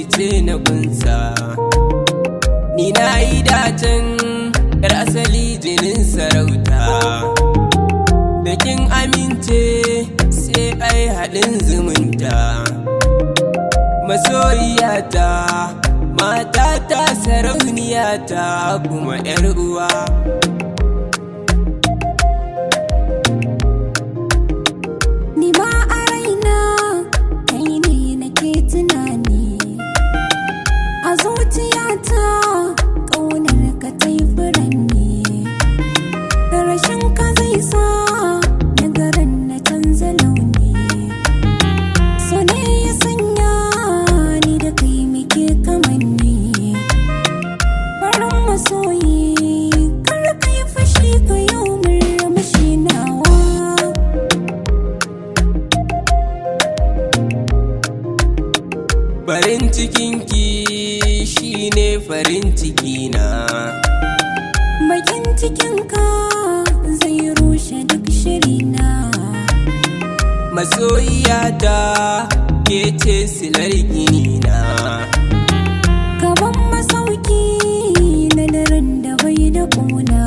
kice na gunsa. Ni na yi dacen yar asali jinin sarauta, da kin amince sai ai haɗin zumunta. Masoyiyata, matata, sarauniyata, kuma 'yar uwa. Ni ma a raina kai ne nake tunani, a zuciyata ƙaunar ka ta yi furanni. Rashin ka zai sa na garin na canza launi, so ne ya sanya ni da kai muke kamanni. Farin masoyi kar ka yi fushi ka yau murmushi nawa. Farin cikinki shine farin cikina, Bakin cikinka zai rushe duk shirina. masoyiyata ke ce silar ginina. Gaban masauki na daren da bai da ƙuna.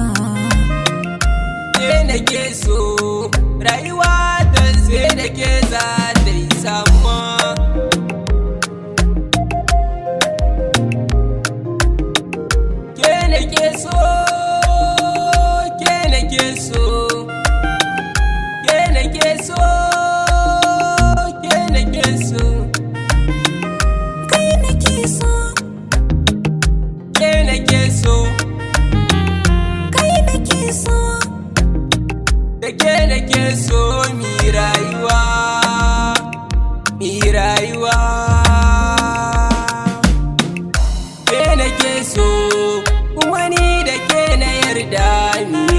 Ke nake so rayuwa ta sai da ke za ta yi samuwa. Ke nake so, ke nake so, ke nake so, ke nake so, Kai nake so, ke nake so, kai nake so. da ke nake so mi rayuwa, mi rayuwa. Ke nake so kuma ni da ke na yarda mi